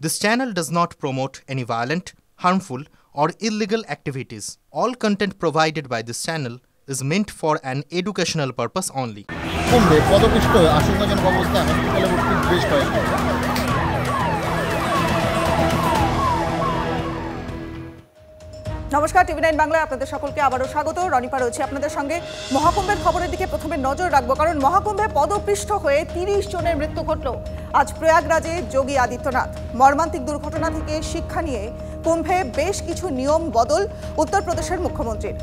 This channel does not promote any violent, harmful, or illegal activities. All content provided by this channel is meant for an educational purpose only. কুম্ভে পদপিষ্ট হয়ে আশঙ্কাজনক অবস্থায় হসপিটালে ভর্তি বেশ কয়েকজন। নমস্কার, টিভি9 বাংলায় আপনাদের সকলকে আবারও স্বাগত। রনিপা রয়েছে আপনাদের সঙ্গে। মহাকুম্ভের খবরের দিকে প্রথমে নজর রাখবো, কারণ মহাকুম্ভে পদপৃষ্ঠ হয়ে 30 জনের মৃত্যু ঘটল আজ প্রয়াগরাজে যোগী আদিত্যনাথ। মর্মান্তিক দুর্ঘটনা থেকে শিক্ষা নিয়ে কুম্ভে বেশ কিছু নিয়ম বদল উত্তরপ্রদেশের মুখ্যমন্ত্রীর।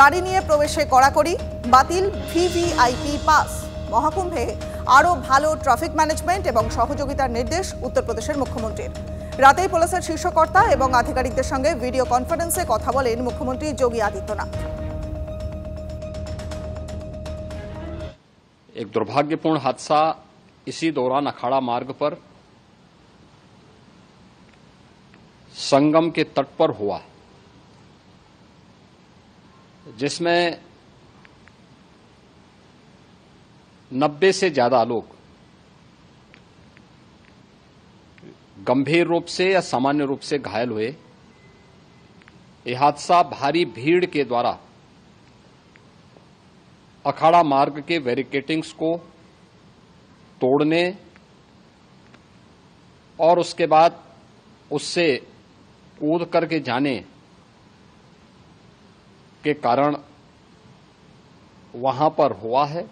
গাড়ি নিয়ে প্রবেশে কড়াকড়ি, বাতিল ভিভিআইপি পাস। মহাকুম্ভে আরও ভালো ট্রাফিক ম্যানেজমেন্ট এবং সহযোগিতার নির্দেশ উত্তরপ্রদেশের মুখ্যমন্ত্রীর। রাতেই পুলিশের শীর্ষকর্তা এবং আধিকারিকদের সঙ্গে ভিডিও কনফারেন্সে কথা বলেন মুখ্যমন্ত্রী যোগী आदित्यनाथ। एक दुर्भाग्यपूर्ण हादसा इसी दौरान अखाड़ा मार्ग पर संगम के तट पर हुआ, जिसमें 90 से ज्यादा लोग गंभीर रूप से या सामान्य रूप से घायल हुए। यह हादसा भारी भीड़ के द्वारा अखाड़ा मार्ग के बैरिकेटिंग्स को तोड़ने और उसके बाद उससे कूद करके जाने के कारण वहां पर हुआ है,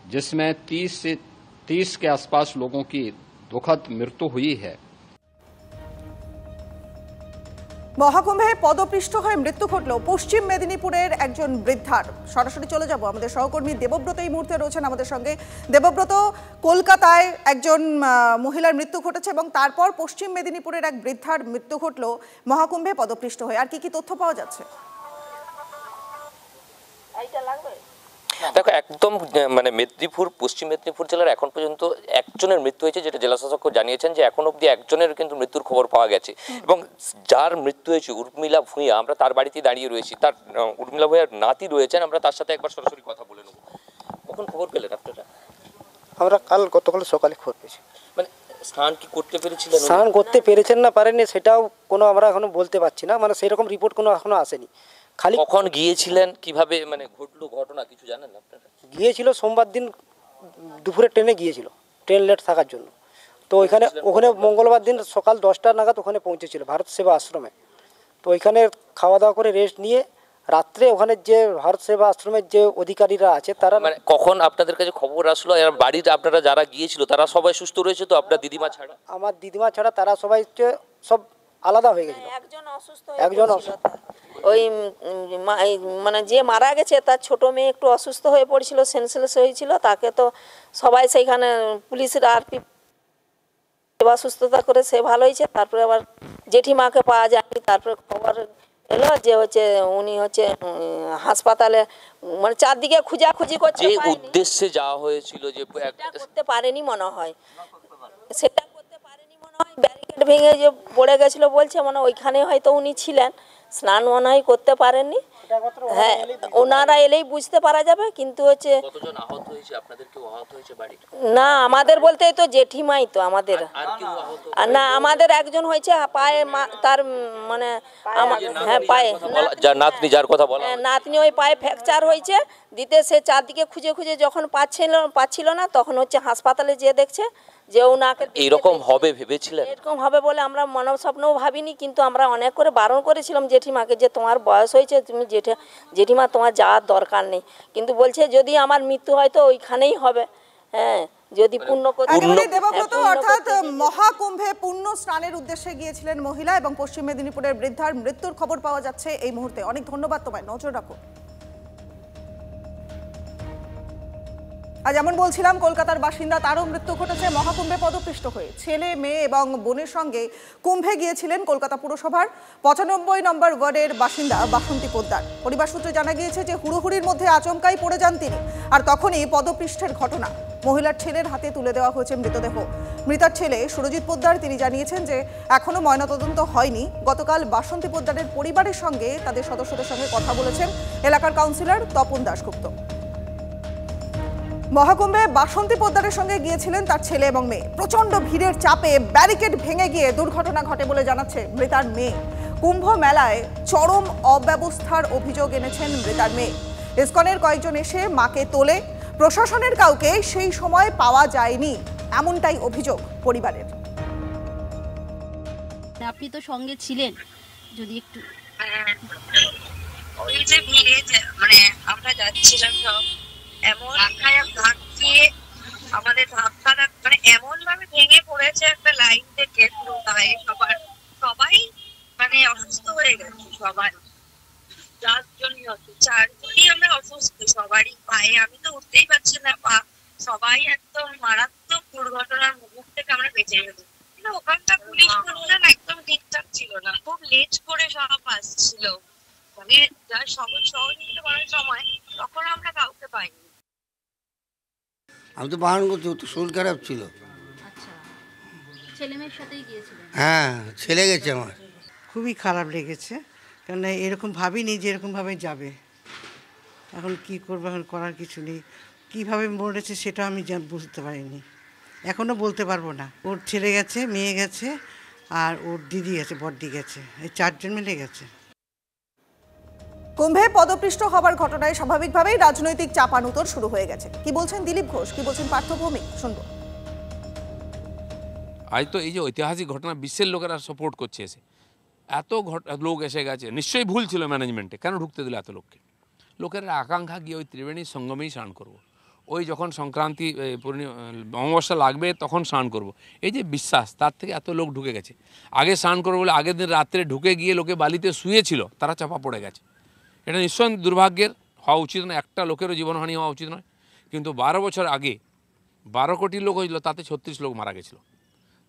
जिसमें 30 के आसपास लोगों की दुखद मृत्यु हुई है। মহাকুম্ভে পদপৃষ্ঠ হয়ে মৃত্যু ঘটল পশ্চিম মেদিনীপুরের একজন বৃদ্ধার। সরাসরি চলে যাব, আমাদের সহকর্মী দেবব্রত এই মুহূর্তে রয়েছেন আমাদের সঙ্গে। দেবব্রত, কলকাতায় একজন মহিলার মৃত্যু ঘটেছে এবং তারপর পশ্চিম মেদিনীপুরের এক বৃদ্ধার মৃত্যু ঘটল মহাকুম্ভে পদপৃষ্ঠ হয়ে। আর কি কি তথ্য পাওয়া যাচ্ছে? দেখো, একদম মানে পশ্চিম মেদিনীপুর জেলার এখন পর্যন্ত একজনের মৃত্যু হয়েছে, যেটা জেলা শাসক জানিয়েছেন যে এখন অবধি একজনের কিন্তু মৃত্যুর খবর পাওয়া গেছে। এবং যার মৃত্যু হয়েছে উর্মিলা ভূঁইয়া, আমরা তার বাড়িতে দাঁড়িয়ে রয়েছি। তার উর্মিলা ভূঁইয়ার নাতি রয়েছেন, আমরা তার সাথে একবার সরাসরি কথা বলে নেব। কখন খবর পেলেন আপনারা? আমরা গতকাল সকালে খবর পেয়েছি। মানে স্নান কি করতে পেরেছিলেন? স্নান করতে পেরেছেন না পারেননি সেটাও কোনো আমরা এখনো বলতে পারছি না, মানে সেই রকম রিপোর্ট কোনো এখনো আসেনি। খালি কখন গিয়েছিলেন, কিভাবে মানে ঘটলো ঘটনা কিছু জানেন আপনারা? গিয়েছিল সোমবার দিন দুপুরে ট্রেনে গিয়েছিল, ট্রেন লেট থাকার জন্য। তো ওখানে মঙ্গলবার দিন সকাল 10টা নাগাদ ওখানে পৌঁছেছিল ভারত সেবা আশ্রমে। তো ওইখানে খাওয়া দাওয়া করে রেস্ট নিয়ে রাত্রে ওখানে যে ভারত সেবা আশ্রমের যে অধিকারীরা আছে তারা মানে কখন আপনাদের কাছে খবর আসলো? আর বাড়িতে আপনারা যারা গিয়েছিল তারা সবাই সুস্থ রয়েছে তো? আপনার দিদিমা ছাড়া? আমার দিদিমা ছাড়া তারা সবাই সব আলাদা হয়ে গেছিল। একজন ওই মানে যে মারা গেছে তার ছোট মেয়ে একটু অসুস্থ হয়ে পড়ছিল, সেন্সলেস হয়েছিল। তাকে তো সবাই সেইখানে পুলিশের আরপি সেবা সুস্থতা করে সে ভালো হয়েছে। তারপরে আবার জেঠিমাকে পাওয়া যায়নি। তারপরে খবর এলো যে হচ্ছে উনি হচ্ছে হাসপাতালে, মানে চারদিকে খুঁজাখুঁজি করছে। যে উদ্দেশ্যে যাওয়া হয়েছিল যে করতে পারেনি মনে হয়, সেটা করতে পারেনি মনে হয়। ব্যারিকেড ভেঙে যে পড়ে গেছিল বলছে, মানে ওইখানে হয়তো উনি ছিলেন, স্নান মনে হয় করতে পারেননি। হ্যাঁ, ওনারা এলেই বুঝতে পারা যাবে। কিন্তু হচ্ছে কতজন আহত হয়েছে? আপনাদের কেউ আহত হয়েছে বাড়িতে? না, আমাদের বলতে তো জেঠিমাই তো আমাদের। আর না, আমাদের একজন হয়েছে পায়ে, তার মানে হ্যাঁ পায়ে, যার নাতনি, যার কথা বলা নাতনি, ওই পায়ে ফ্র্যাকচার হয়েছে। দিতে সে চারদিকে খুঁজে খুঁজে যখন পাচ্ছিল না, তখন হচ্ছে হাসপাতালে যেয়ে দেখছে যে ওনাকে এরকম হবে ভেবেছিলেন? এরকম হবে বলে আমরা মানব স্বপ্নও ভাবিনি। কিন্তু আমরা অনেক করে বারণ করেছিলাম জেঠিমাকে যে তোমার বয়স হয়েছে, তুমি জেঠিমা তোমার যাওয়ার দরকার নেই। কিন্তু বলছে যদি আমার মৃত্যু হয় তো ওইখানেই হবে। হ্যাঁ, যদি পূর্ণ করতে। দেবব্রত, অর্থাৎ মহাকুম্ভে পূর্ণ স্নানের উদ্দেশ্যে গিয়েছিলেন মহিলা এবং পশ্চিম মেদিনীপুরের বৃদ্ধার মৃত্যুর খবর পাওয়া যাচ্ছে এই মুহূর্তে। অনেক ধন্যবাদ তোমায়, নজর রাখো। আজ যেমন বলছিলাম, কলকাতার বাসিন্দা তারও মৃত্যু ঘটেছে মহাকুম্ভে পদপৃষ্ঠ হয়ে। ছেলে, মেয়ে এবং বোনের সঙ্গে কুম্ভে গিয়েছিলেন কলকাতা পুরসভার 95 নম্বর ওয়ার্ডের বাসিন্দা বাসন্তী পোদ্দার। পরিবার সূত্রে জানা গিয়েছে যে হুড়োহুড়ির মধ্যে আচমকাই পড়ে যান তিনি। আর তখনই পদপৃষ্ঠের ঘটনা। মহিলার ছেলের হাতে তুলে দেওয়া হয়েছে মৃতদেহ। মৃতার ছেলে সুরজিৎ পোদ্দার তিনি জানিয়েছেন যে এখনো ময়নাতদন্ত হয়নি। গতকাল বাসন্তী পোদ্দারের পরিবারের সঙ্গে তাদের সদস্যদের সঙ্গে কথা বলেছেন এলাকার কাউন্সিলর তপন দাশগুপ্ত। মহাকুম্ভে বাসন্তী পোদ্দারের সঙ্গে গিয়েছিলেন তার ছেলে এবং মেয়ে। প্রচন্ড ভিড়ের চাপে ব্যারিকেড ভেঙে গিয়ে দুর্ঘটনা ঘটে বলে জানাচ্ছে মৃতার মেয়ে। কুম্ভ মেলায় চরম অব্যবস্থার অভিযোগ এনেছেন মৃতার মেয়ে। ইসকনের কয়েকজন এসে মাকে তোলে, প্রশাসনের কাউকে সেই সময় পাওয়া যায়নি, এমনটাই অভিযোগ পরিবারের। আপনি তো সঙ্গে ছিলেন, যদি একটু ওই যে ভিড়ে মানে আমরা যাচ্ছিলাম সব, এমন ধাক্কিয়ে আমাদের ধাক্কা মানে এমন ভাবে ভেঙে পড়েছে একটা লাইন থেকে পুরো গায়ে সবাই মানে অসুস্থ হয়ে গেছে। সবাই 4 জনই আমরা অসুস্থ, সবারই পায়ে, আমি তো উঠতেই পারছি না পা, সবাই একদম মারাত্মক দুর্ঘটনার মুখ থেকে আমরা বেঁচে গেছি। কিন্তু ওখানকার পুলিশ প্রশাসন একদম ঠিকঠাক ছিল না, খুব লেট করে সব আসছিল, মানে যা সহযোগিতা করার সময় তখন আমরা কাউকে পাইনি। আমি তো বাহন করছি, তো শরীর খারাপ ছিল। আচ্ছা, ছেলে মেয়ের সাথেই গিয়েছিলেন? হ্যাঁ, ছেলে গেছে আমার। খুবই খারাপ লেগেছে, কারণ এরকম ভাবিনি যে এরকমভাবে যাবে। এখন কি করবো, এখন করার কিছু নেই। কীভাবে মরেছে সেটা আমি বুঝতে পারিনি, এখনও বলতে পারবো না। ওর ছেলে গেছে, মেয়ে গেছে, আর ওর দিদি গেছে, বড়দি গেছে, এই 4 জন মিলে গেছে। কুম্ভে পদপৃষ্ট হবার ঘটনায় স্বাভাবিকভাবেই রাজনৈতিক চাপানুতর শুরু হয়ে গেছে। কি বলছেন দিলীপ ঘোষ, কি বলছেন পার্থ ভৌমিক, শুনবো। আজ তো এই যে ঐতিহাসিক ঘটনা বিশ্বের লোকেরা সাপোর্ট করছে, এসে এত লোক এসে গেছে, নিশ্চয়ই ভুল ছিল ম্যানেজমেন্টে, কেন ঢুকতে দিল এত লোককে। লোকের আকাঙ্ক্ষা গিয়ে ওই ত্রিবেণীর সঙ্গমেই স্নান করব, ওই যখন সংক্রান্তি অমাবস্যা লাগবে তখন স্নান করব, এই যে বিশ্বাস, তার থেকে এত লোক ঢুকে গেছে। আগে স্নান করবো বলে আগের দিন রাত্রে ঢুকে গিয়ে লোকে বালিতে শুয়েছিল, তারা চাপা পড়ে গেছে। এটা নিশ্চয়ই দুর্ভাগ্যের, হওয়া উচিত না, একটা লোকেরও জীবনহানি হওয়া উচিত নয়। কিন্তু 12 বছর আগে 12 কোটি লোক হয়েছিল, তাতে 36 লোক মারা গেছিলো।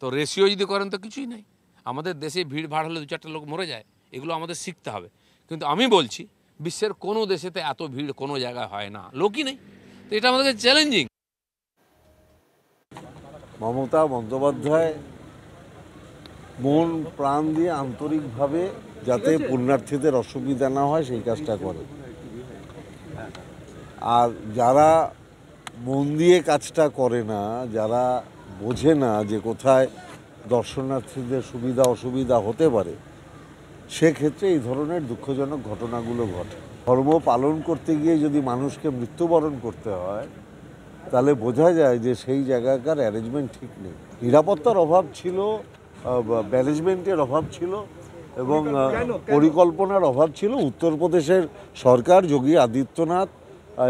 তো রেশিও যদি করেন তো কিছুই নাই। আমাদের দেশে ভিড় ভাড় হলে 2-4টা লোক মরে যায়, এগুলো আমাদের শিখতে হবে। কিন্তু আমি বলছি বিশ্বের কোনো দেশেতে এত ভিড় কোনো জায়গায় হয় না, লোকই নেই। তো এটা আমাদের চ্যালেঞ্জিং। মমতা বন্দ্যোপাধ্যায় মন প্রাণ দিয়ে আন্তরিকভাবে যাতে পুণ্যার্থীদের অসুবিধা না হয় সেই কাজটা করে, আর যারা মন দিয়ে কাজটা করে না, যারা বোঝে না যে কোথায় দর্শনার্থীদের সুবিধা অসুবিধা হতে পারে, সেক্ষেত্রে এই ধরনের দুঃখজনক ঘটনাগুলো ঘটে। ধর্ম পালন করতে গিয়ে যদি মানুষকে মৃত্যুবরণ করতে হয়, তাহলে বোঝা যায় যে সেই জায়গাকার অ্যারেঞ্জমেন্ট ঠিক নেই। নিরাপত্তার অভাব ছিল, ম্যানেজমেন্টের অভাব ছিল এবং পরিকল্পনার অভাব ছিল। উত্তরপ্রদেশের সরকার, যোগী আদিত্যনাথ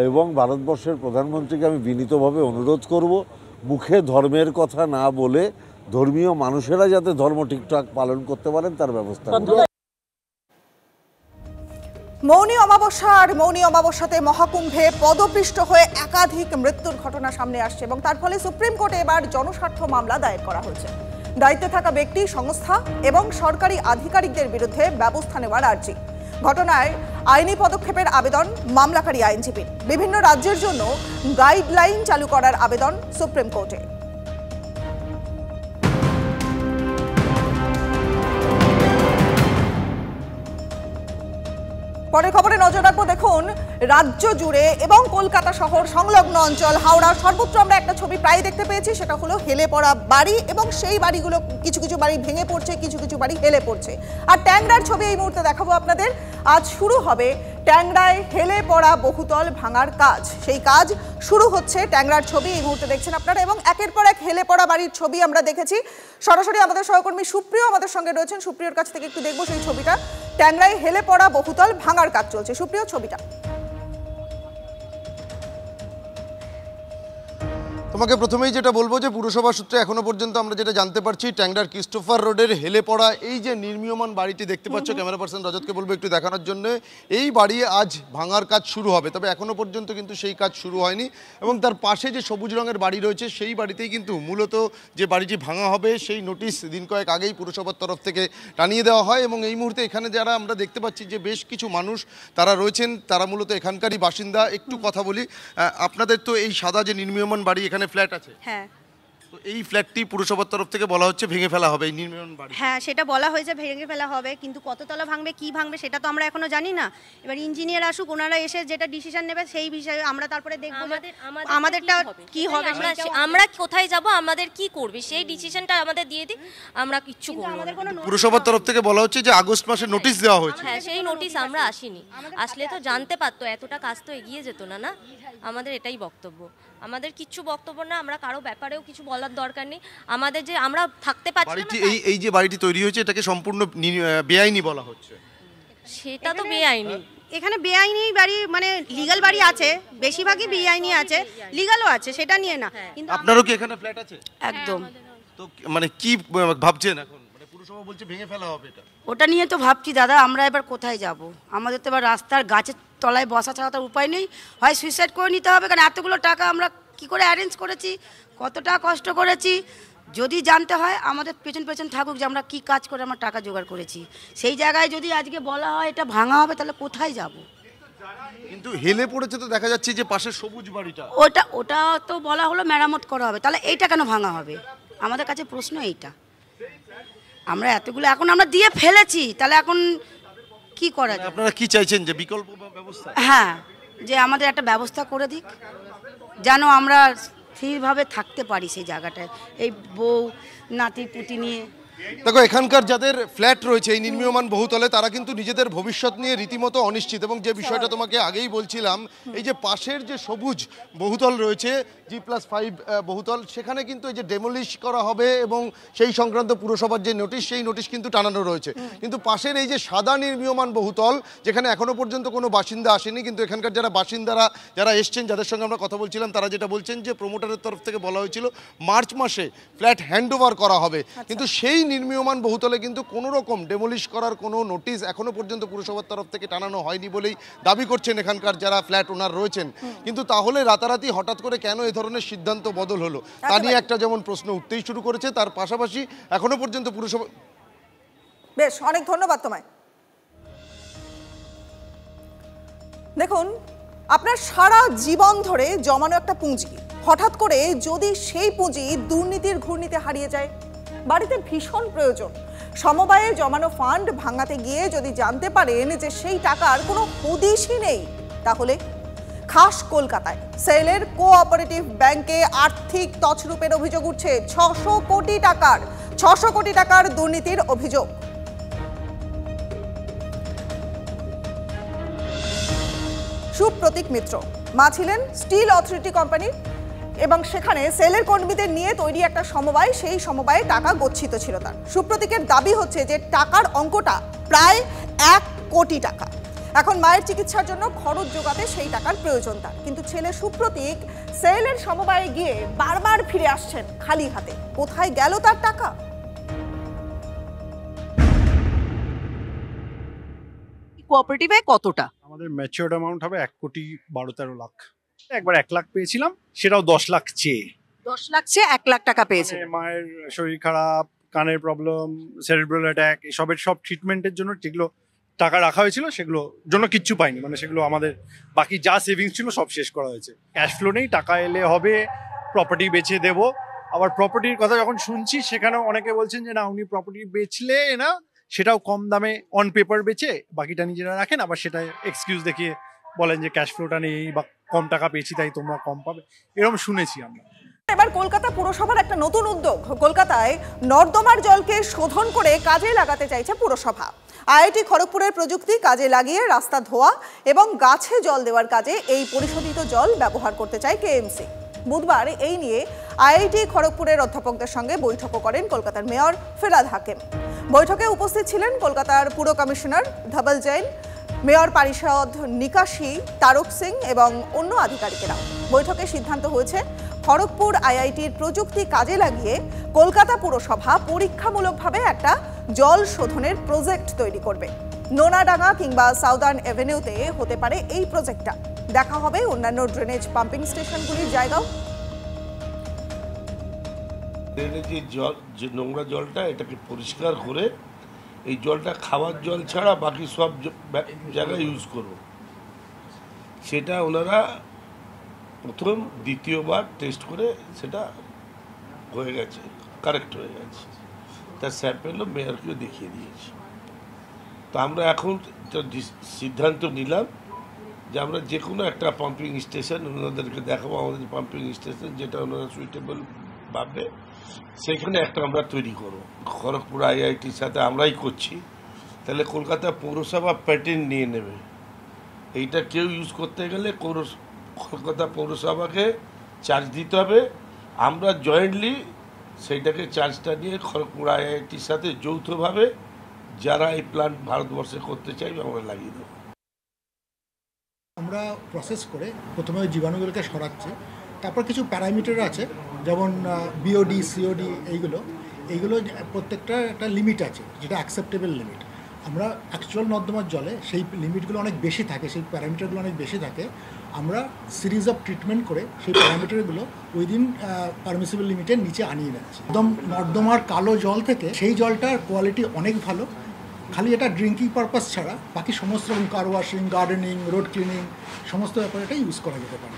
এবং ভারতবর্ষের প্রধানমন্ত্রীকে আমি বিনীতভাবে অনুরোধ করব, মুখে ধর্মের কথা না বলে ধর্মীয় মানুষেরা যাতে ধর্ম ঠিকঠাক পালন করতে পারেন তার ব্যবস্থা করুন। মৌনী অমাবস্যা আর মৌনী অমাবস্যাতে মহাকুম্ভে পদপৃষ্ট হয়ে একাধিক মৃত্যুর ঘটনা সামনে আসছে এবং তার ফলে সুপ্রিম কোর্টে এবার জনস্বার্থ মামলা দায়ের করা হয়েছে। দায়িত্বে থাকা ব্যক্তি, সংস্থা এবং সরকারি আধিকারিকদের বিরুদ্ধে ব্যবস্থা নেওয়ার আর্জি। ঘটনায় আইনি পদক্ষেপের আবেদন মামলাকারী আইনজীবীর। বিভিন্ন রাজ্যের জন্য গাইডলাইন চালু করার আবেদন সুপ্রিম কোর্টে। পরের খবরে নজর রাখবো। দেখুন, রাজ্য জুড়ে এবং কলকাতা শহর সংলগ্ন অঞ্চল, হাওড়া, সর্বত্র আমরা একটা ছবি প্রায় দেখতে পেয়েছি, সেটা হলো হেলে পড়া বাড়ি, এবং সেই বাড়িগুলো কিছু কিছু বাড়ি ভেঙে পড়ছে, কিছু কিছু বাড়ি হেলে পড়ছে। আর ট্যাংরার ছবি এই মুহূর্তে দেখাবো আপনাদের। আজ শুরু হবে ট্যাংরায় হেলে পড়া বহুতল ভাঙার কাজ। সেই কাজ শুরু হচ্ছে, ট্যাংরার ছবি এই মুহূর্তে দেখছেন আপনারা, এবং একের পর এক হেলে পড়া বাড়ির ছবি আমরা দেখেছি। সরাসরি আমাদের সহকর্মী সুপ্রিয় আমাদের সঙ্গে রয়েছেন, সুপ্রিয়র কাছ থেকে একটু দেখবো সেই ছবিটা। ট্যাংরায় হেলে পড়া বহুতল ভাঙার কাজ চলছে। সুপ্রিয়, ছবিটা। তোমাকে প্রথমেই যেটা বলবো যে পুরসভা সূত্রে এখনো পর্যন্ত আমরা যেটা জানতে পারছি, ট্যাংরার ক্রিস্টোফার রোডের হেলে পড়া এই যে নির্মীয়মান বাড়িটি দেখতে পাচ্ছ, ক্যামেরা পার্সন রজতকে বলবো একটু দেখানোর জন্য। এই বাড়ি আজ ভাঙার কাজ শুরু হবে, তবে এখনো পর্যন্ত কিন্তু সেই কাজ শুরু হয়নি। এবং তার পাশে যে সবুজ রঙের বাড়ি রয়েছে, সেই বাড়িতেই কিন্তু মূলত যে বাড়িটি ভাঙা হবে সেই নোটিশ দিন কয়েক আগেই পুরসভার তরফ থেকে টানিয়ে দেওয়া হয়। এবং এই মুহূর্তে এখানে যারা আমরা দেখতে পাচ্ছি যে বেশ কিছু মানুষ তারা রয়েছেন, তারা মূলত এখানকারই বাসিন্দা। একটু কথা বলি, আপনাদের তো এই সাদা যে নির্মীয়মান বাড়ি, এখানে ফ্ল্যাট আছে? হ্যাঁ। তো এই ফ্ল্যাটটি পুরসভার তরফ থেকে বলা হচ্ছে ভেঙে ফেলা হবে এই নির্মাণ বাড়ি। হ্যাঁ, সেটা বলা হয়েছে ভেঙে ফেলা হবে, কিন্তু কততলা ভাঙবে কি ভাঙবে সেটা তো আমরা এখনো জানি না। এবার ইঞ্জিনিয়ার আসুক, ওনারা এসে যেটা ডিসিশন নেবে সেই বিষয়ে আমরা তারপরে দেখব আমাদেরটা কি হবে, আমরা কোথায় যাব, আমাদের কি করবে সেই ডিসিশনটা আমাদের দিয়ে দিই, আমরা কিচ্ছু করব না। পুরসভার তরফ থেকে বলা হচ্ছে যে আগস্ট মাসে নোটিশ দেওয়া হয়েছে। হ্যাঁ, সেই নোটিশ আমরা আসিনি, আসলে তো জানতে পারতো, এতটা কাজ তো এগিয়ে যেত না। না, আমাদের এটাই বক্তব্য, আমাদের কিচ্ছু বক্তব্য না, আমরা কারো ব্যাপারেও কিছু বলার দরকার নেই। আমাদের যে আমরা থাকতে পারছি না, এই যে বাড়িটি তৈরি হয়েছে এটাকে সম্পূর্ণ বেআইনি বলা হচ্ছে। সেটা তো বেআইনি, এখানে বেআইনি বাড়ি মানে লিগ্যাল বাড়ি আছে, বেশিরভাগই বেআইনি আছে, লিগ্যালও আছে, সেটা নিয়ে না। কিন্তু আপনারও কি এখানে ফ্ল্যাট আছে? একদম। তো মানে কি ভাবছেন এখন? মানে পুরসভা বলছে ভেঙে ফেলা হবে এটা। ওটা নিয়ে তো ভাবছি দাদা, আমরা এবার কোথায় যাব? আমাদের তো এবার রাস্তার গাছের তলায় বসা ছাড়া তো উপায় নেই, হয় সুইসাইড করে নিতে হবে, কারণ এতগুলো টাকা আমরা কি করে অ্যারেঞ্জ করেছি, কতটা কষ্ট করেছি। যদি জানতে হয় আমাদের পেছন পেছন থাকুক যে আমরা কি কাজ করে আমরা টাকা জোগাড় করেছি, সেই জায়গায় যদি আজকে বলা হয় এটা ভাঙা হবে, তাহলে কোথায় যাব? কিন্তু হেলে পড়েছে তো দেখা যাচ্ছে যে পাশে সবুজ বাড়িটা, ওটা তো বলা হলো মেরামত করা হবে, তাহলে এইটা কেন ভাঙা হবে? আমাদের কাছে প্রশ্ন এইটা। আমরা এতগুলো এখন আমরা দিয়ে ফেলেছি, তাহলে এখন কি করা যায়? আপনারা কি চাইছেন যে বিকল্প ব্যবস্থা? হ্যাঁ, যে আমাদের একটা ব্যবস্থা করে দিক, যেন আমরা স্থিরভাবে থাকতে পারি সেই জায়গাটায়, এই বউ নাতি পুতি নিয়ে। দেখো, এখানকার যাদের ফ্ল্যাট রয়েছে এই নির্মীয়মান বহুতলে, তারা কিন্তু নিজেদের ভবিষ্যৎ নিয়ে রীতিমতো অনিশ্চিত। এবং যে বিষয়টা তোমাকে আগেই বলছিলাম, এই যে পাশের যে সবুজ বহুতল রয়েছে G+5 বহুতল, সেখানে কিন্তু এই যে ডেমোলিশ করা হবে এবং সেই সংক্রান্ত পুরসভার যে নোটিশ, সেই নোটিশ কিন্তু টানানো রয়েছে। কিন্তু পাশের এই যে সাদা নির্মীয়মান বহুতল, যেখানে এখনো পর্যন্ত কোনো বাসিন্দা আসেনি, কিন্তু এখানকার যারা বাসিন্দারা যারা এসছেন, যাদের সঙ্গে আমরা কথা বলছিলাম, তারা যেটা বলছেন যে প্রমোটারের তরফ থেকে বলা হয়েছিল মার্চ মাসে ফ্ল্যাট হ্যান্ডওভার করা হবে, কিন্তু সেই নির্মীয়মান বহুতলে কিন্তু কোনো রকম ডেমোলিশ করার কোনো নোটিশ এখনো পর্যন্ত পুরসভার তরফ থেকে টানানো হয়নি বলেই দাবি করছেন এখানকার যারা ফ্ল্যাট ওনার রয়েছেন। কিন্তু তাহলে রাতারাতি হঠাৎ করে কেন এ ধরনের সিদ্ধান্ত বদল হলো, তা নিয়ে একটা যেমন প্রশ্ন উঠতেই শুরু করেছে, তার পাশাপাশি এখনো পর্যন্ত পুরসভা। বেশ, অনেক ধন্যবাদ তোমায়। দেখুন, আপনার সারা জীবন ধরে জমানো একটা পুঁজি হঠাৎ করে যদি সেই পুঁজি দুর্নীতির ঘূর্ণিতে হারিয়ে যায়, বাড়িতে ভীষণ প্রয়োজন, সমবায়ে জমানো ফান্ড ভাঙাতে গিয়ে যদি জানতে পারেন যে সেই টাকার কোনো হদিশই নেই, তাহলে খাস কলকাতায় সেলের কোঅপারেটিভ ব্যাংকে আর্থিক তছরূপের অভিযোগ উঠছে। 600 কোটি টাকার দুর্নীতির অভিযোগ। সুপ্রতীক মিত্র মা ছিলেন স্টিল অথরিটি কোম্পানির, এবং সেখানে সেলের কর্মীদের নিয়ে তৈরি একটা সমবায়, সেই সমবায়ে টাকা গচ্ছিত ছিল তার। সুপ্রতীকের দাবি হচ্ছে যে টাকার অঙ্কটা প্রায় 1 কোটি টাকা। এখন মায়ের চিকিৎসার জন্য খরচ জোগাতে সেই টাকার প্রয়োজন তার, কিন্তু ছেলে সুপ্রতীক সেলের সমবায়ে গিয়ে বারবার ফিরে আসছেন খালি হাতে। কোথায় গেল তার টাকা? কোঅপারেটিভে কতটা? আমাদের ম্যাচিওর্ড অ্যামাউন্ট হবে 1,13,00,000 লাখ। একবার 1 লাখ পেয়েছিলাম, সেটাও 10 লাখ চেয়ে। 10 লাখ চেয়ে 1 লাখ টাকা পেয়েছে। মায়ের শরীর খারাপ, কানের প্রবলেম, সেরিব্রাল অ্যাটাক, এসবের সব ট্রিটমেন্টের জন্য যেগুলো টাকা রাখা হয়েছিল সেগুলো জন্য কিচ্ছু পাইনি, মানে সেগুলো আমাদের বাকি যা সেভিংস ছিল সব শেষ করা হয়েছে। ক্যাশ ফ্লো নেই, টাকা এলে হবে, প্রপার্টি বেচে দেবো। আবার প্রপার্টির কথা যখন শুনছি সেখানেও অনেকে বলছেন যে না, উনি প্রপার্টি বেচলে না, সেটাও কম দামে অন পেপার বেচে বাকিটা নিজেরা রাখেন, আবার সেটা এক্সকিউজ দেখিয়ে বলেন যে ক্যাশ ফ্লোটা নেই বা কম টাকা পেয়েছি তাই তোমরা কম পাবে, এরকম শুনেছি আমরা। এবার কলকাতা পুরসভার একটা নতুন উদ্যোগ। কলকাতায় নর্দমার জলকে শোধন করে কাজে লাগাতে চাইছে পুরসভা। আইআইটি খড়গপুরের প্রযুক্তি কাজে লাগিয়ে রাস্তা ধোয়া এবং গাছে জল দেওয়ার কাজে এই পরিশোধিত জল ব্যবহার করতে চায় কেএমসি। বুধবার এই নিয়ে আইআইটি খড়গপুরের অধ্যাপকদের সঙ্গে বৈঠকও করেন কলকাতার মেয়র ফিরহাদ হাকিম। বৈঠকে উপস্থিত ছিলেন কলকাতার পুর কমিশনার ধবল জৈন, মেয়র পরিষদ নিকাশী তারক সিং এবং অন্য আধিকারিকেরা। বৈঠকে সিদ্ধান্ত হয়েছে খড়গপুর আইআইটির প্রযুক্তি কাজে লাগিয়ে কলকাতা পুরসভা পরীক্ষামূলকভাবে একটা জল শোধনের প্রজেক্ট তৈরি করবে। নোনাডাঙ্গা কিংবা সাউদার্ন এভিনিউতে হতে পারে এই প্রজেক্টটা। দেখা হবে অন্যান্য ড্রেনেজ পাম্পিং স্টেশনগুলির জায়গাও। ড্রেনেজের জল, যে নোংরা জলটা, এটাকে পরিষ্কার করে এই জলটা খাওয়ার জল ছাড়া বাকি সব জায়গায় ইউজ করব, সেটা ওনারা প্রথম দ্বিতীয়বার টেস্ট করে সেটা হয়ে গেছে, কারেক্ট হয়ে গেছে, তার স্যাম্পেলও মেয়রকেও দেখিয়ে দিয়েছি। তো আমরা এখন সিদ্ধান্ত নিলাম যে আমরা যে কোনো একটা পাম্পিং স্টেশন ওনাদেরকে দেখাবো, আমাদের পাম্পিং স্টেশন যেটা ওনারা সুইটেবল ভাববে সেখানে একটা আমরা তৈরি করবো। খড়গপুর IITর সাথে আমরাই করছি, তাহলে কলকাতা পৌরসভা প্যাটার্ন নিয়ে নেবে। এইটা কেউ ইউজ করতে গেলে কলকাতা পৌরসভাকে চার্জ দিতে হবে, আমরা জয়েন্টলি সেইটাকে চার্জটা নিয়ে খড়গপুর IITর সাথে যৌথভাবে যারা এই প্ল্যান্ট ভারতবর্ষে করতে চাইবে আমরা লাগিয়ে দেবো। আমরা প্রসেস করে প্রথমে ওই জীবাণুগুলোকে সরাচ্ছি, তারপর কিছু প্যারামিটার আছে যেমন BOD COD এইগুলো প্রত্যেকটা একটা লিমিট আছে যেটা অ্যাকসেপ্টেবল লিমিট। আমরা অ্যাকচুয়াল নর্দমার জলে সেই লিমিটগুলো অনেক বেশি থাকে, সেই প্যারামিটারগুলো অনেক বেশি থাকে। আমরা সিরিজ অফ ট্রিটমেন্ট করে সেই প্যারামিটারগুলো উইদিন পারমিসিবল লিমিটের নিচে আনিয়ে যাচ্ছি। একদম নর্দমার কালো জল থেকে সেই জলটার কোয়ালিটি অনেক ভালো, খালি এটা ড্রিঙ্কিং পারপাস ছাড়া বাকি সমস্ত রকম কার ওয়াশিং, গার্ডেনিং, রোড ক্লিনিং সমস্ত ব্যাপারে এটা ইউজ করা যেতে পারে।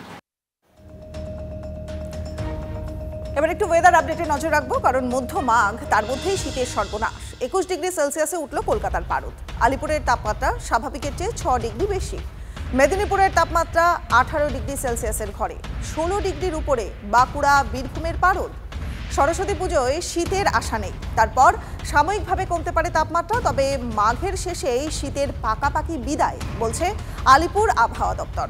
এবার একটু ওয়েদার আপডেটে নজর রাখবো, কারণ মধ্য মাঘ তার মধ্যেই শীতের সর্বনাশ। 21 ডিগ্রি সেলসিয়াসে উঠল কলকাতার পারদ। আলিপুরের তাপমাত্রা স্বাভাবিকের চেয়ে 6 ডিগ্রি বেশি। মেদিনীপুরের তাপমাত্রা 18 ডিগ্রি সেলসিয়াসের ঘরে। 16 ডিগ্রির উপরে বাঁকুড়া, বীরভূমের পারদ। সরস্বতী পুজোয় শীতের আশা নেই, তারপর সাময়িকভাবে কমতে পারে তাপমাত্রা, তবে মাঘের শেষেই শীতের পাকাপাকি বিদায় বলছে আলিপুর আবহাওয়া দপ্তর।